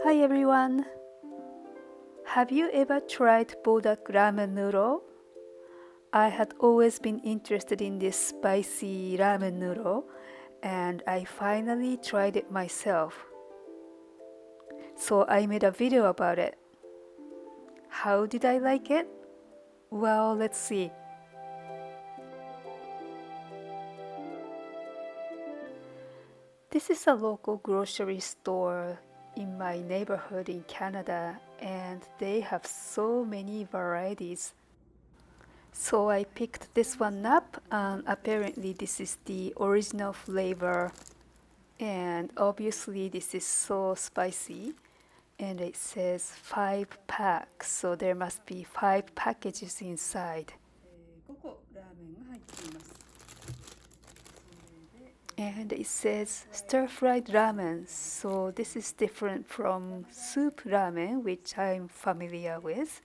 Hi everyone! Have you ever tried Buldak ramen noodle? I had always been interested in this spicy ramen noodle and I finally tried it myself. So I made a video about it. How did I like it? Well, let's see. This is a local grocery store in my neighborhood in Canada and they have so many varieties. So I picked this one up and apparently this is the original flavor and obviously this is so spicy and it says 5 packs, so there must be 5 packages inside. And it says stir-fried ramen, so this is different from soup ramen, which I'm familiar with.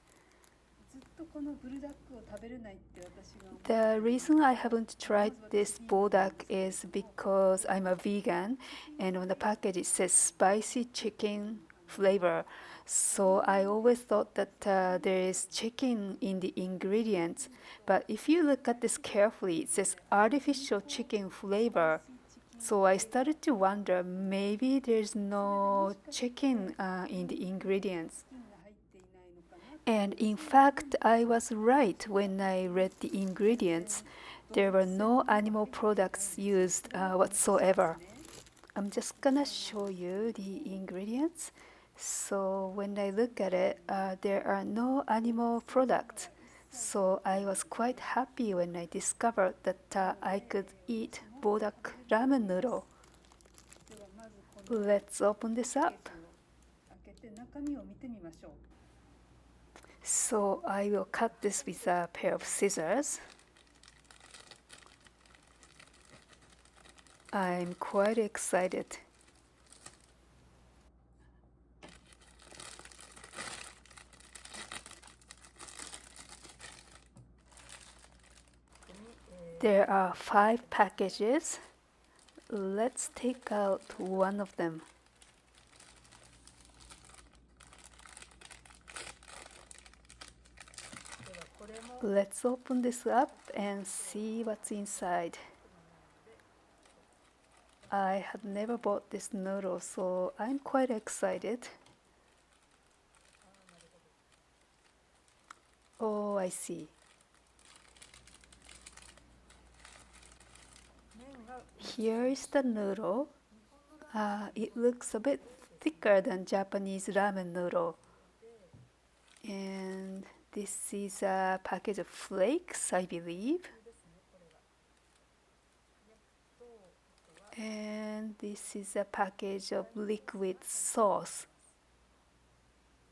The reason I haven't tried this Buldak is because I'm a vegan and on the package it says spicy chicken flavor. So I always thought that there is chicken in the ingredients. But if you look at this carefully, it says artificial chicken flavor. So I started to wonder maybe there's no chicken in the ingredients. And in fact, I was right when I read the ingredients. There were no animal products used whatsoever. I'm just gonna show you the ingredients. So when I look at it, there are no animal products. So I was quite happy when I discovered that I could eat Buldak ramen noodle. Let's open this up. So I will cut this with a pair of scissors. I'm quite excited. There are 5 packages. Let's take out one of them. Let's open this up and see what's inside. I had never bought this noodle, so I'm quite excited. Oh, I see. Here is the noodle. It looks a bit thicker than Japanese ramen noodle. And this is a package of flakes, I believe. And this is a package of liquid sauce.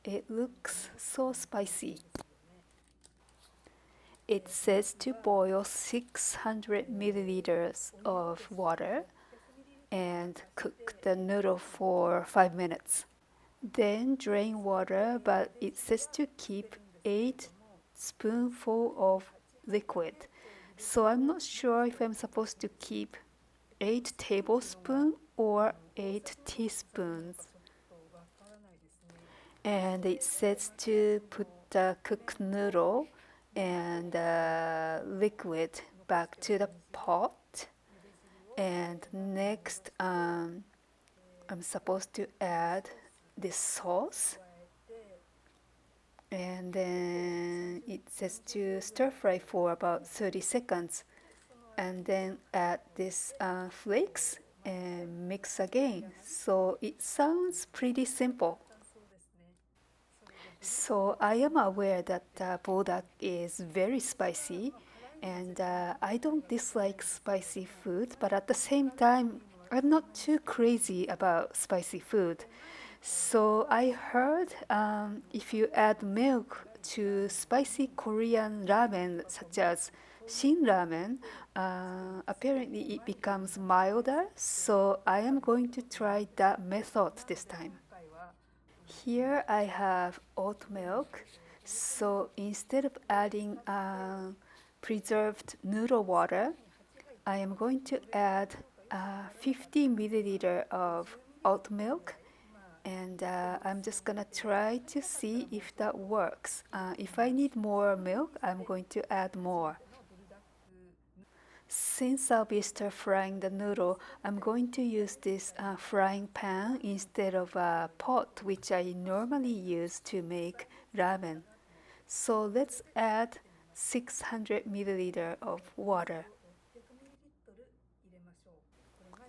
It looks so spicy. It says to boil 600 milliliters of water and cook the noodle for 5 minutes. Then drain water, but it says to keep 8 spoonfuls of liquid. So I'm not sure if I'm supposed to keep 8 tablespoons or 8 teaspoons. And it says to put the cooked noodle and liquid back to the pot. And next, I'm supposed to add this sauce. And then it says to stir fry for about 30 seconds. And then add this flakes and mix again. So it sounds pretty simple. So I am aware that Buldak is very spicy and I don't dislike spicy food, but at the same time, I'm not too crazy about spicy food. So I heard if you add milk to spicy Korean ramen such as Shin ramen, apparently it becomes milder. So I am going to try that method this time. Here I have oat milk. So instead of adding preserved noodle water, I am going to add 50 milliliter of oat milk And I'm just gonna try to see if that works. If I need more milk, I'm going to add more. Since I'll be stir frying the noodle, I'm going to use this frying pan instead of a pot which I normally use to make ramen. So let's add 600 milliliter of water.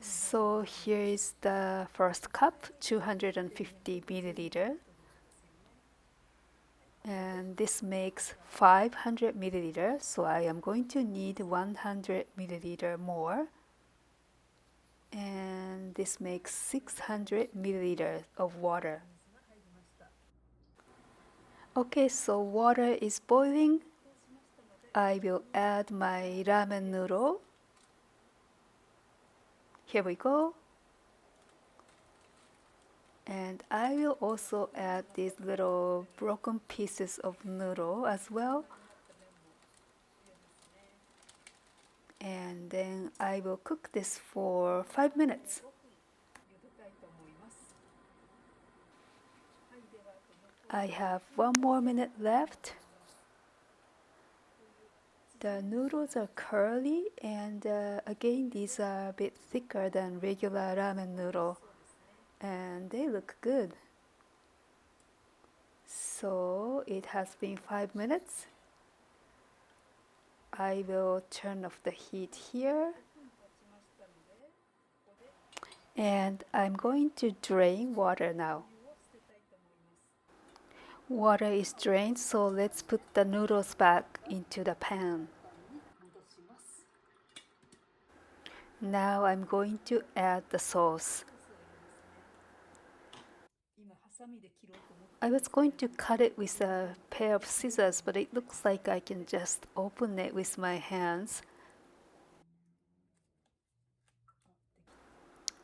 So here is the first cup, 250 milliliter. And this makes 500 milliliter, so I am going to need 100 milliliter more. And this makes 600 milliliter of water. Okay, so water is boiling. I will add my ramen noodle. Here we go. And I will also add these little broken pieces of noodle as well. And then I will cook this for 5 minutes. I have 1 more minute left. The noodles are curly, and again, these are a bit thicker than regular ramen noodle, and they look good. So it has been 5 minutes. I will turn off the heat here. And I'm going to drain water now. Water is drained, so let's put the noodles back into the pan. Now I'm going to add the sauce. I was going to cut it with a pair of scissors, but it looks like I can just open it with my hands.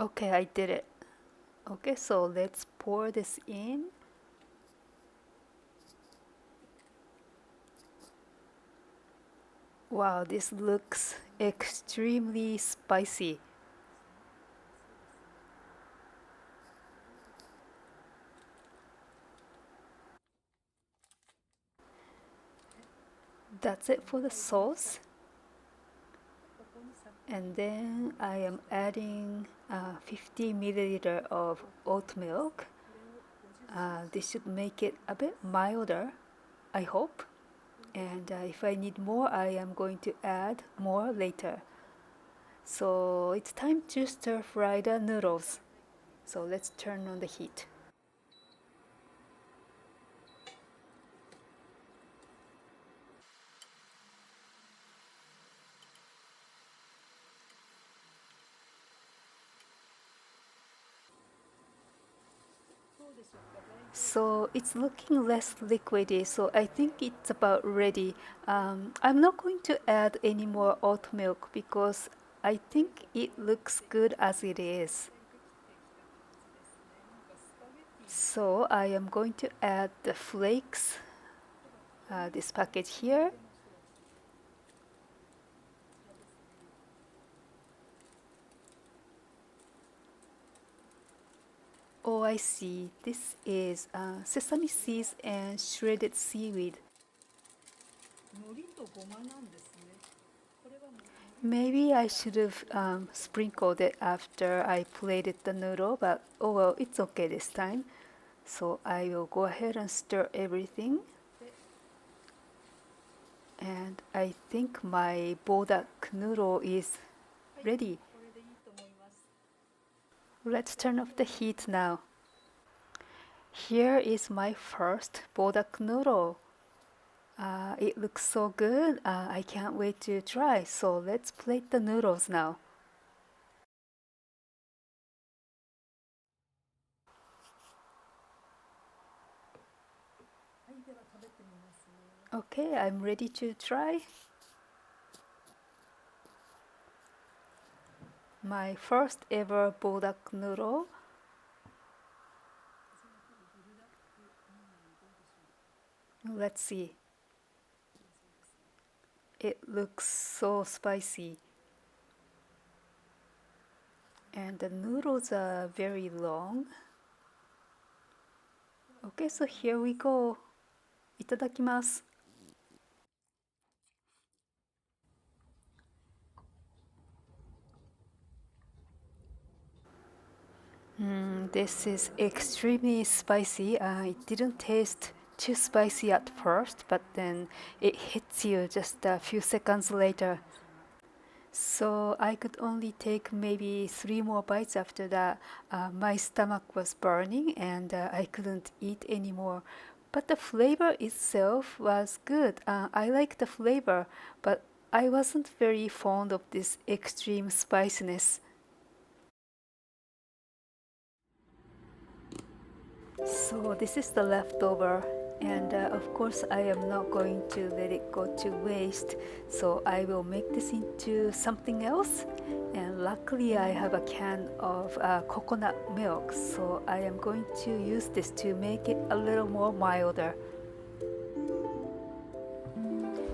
Okay, I did it. Okay, so let's pour this in. Wow, this looks extremely spicy. That's it for the sauce. And then I am adding 50 milliliter of oat milk. This should make it a bit milder, I hope. And if I need more, I am going to add more later. So it's time to stir fry the noodles. So let's turn on the heat. So it's looking less liquidy, so I think it's about ready. I'm not going to add any more oat milk because I think it looks good as it is. So I am going to add the flakes, this package here. Oh, I see. This is sesame seeds and shredded seaweed. Maybe I should have sprinkled it after I plated the noodle, but oh well, it's okay this time. So I will go ahead and stir everything. And I think my Buldak noodle is ready. Let's turn off the heat now. Here is my first Buldak noodle. It looks so good. I can't wait to try. So let's plate the noodles now. Okay, I'm ready to try. My first ever Buldak noodle. Let's see. It looks so spicy. And the noodles are very long. Okay, so here we go. いただきます。This is extremely spicy. It didn't taste too spicy at first, but then it hits you just a few seconds later. So I could only take maybe 3 more bites after that. My stomach was burning and I couldn't eat anymore. But the flavor itself was good. I like the flavor, but I wasn't very fond of this extreme spiciness. So this is the leftover, and of course I am not going to let it go to waste. So I will make this into something else. And luckily I have a can of coconut milk, so I am going to use this to make it a little more milder.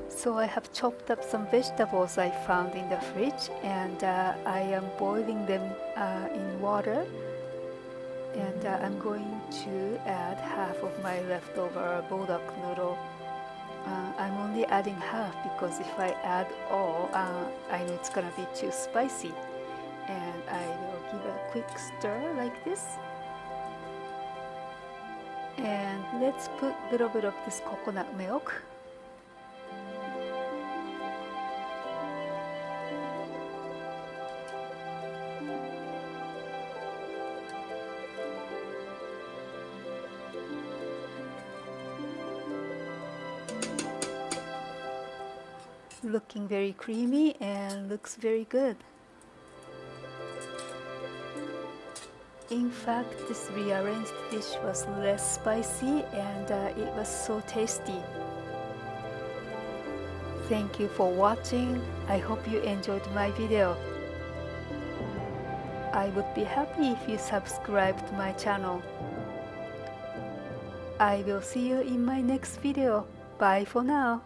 So I have chopped up some vegetables I found in the fridge, and I am boiling them in water. And I'm going to add half of my leftover Buldak noodle. I'm only adding half because if I add all, I know it's gonna be too spicy. And I will give a quick stir like this. And let's put a little bit of this coconut milk. Looking very creamy and looks very good. In fact, this rearranged dish was less spicy and it was so tasty. Thank you for watching. I hope you enjoyed my video. I would be happy if you subscribe to my channel. I will see you in my next video. Bye for now.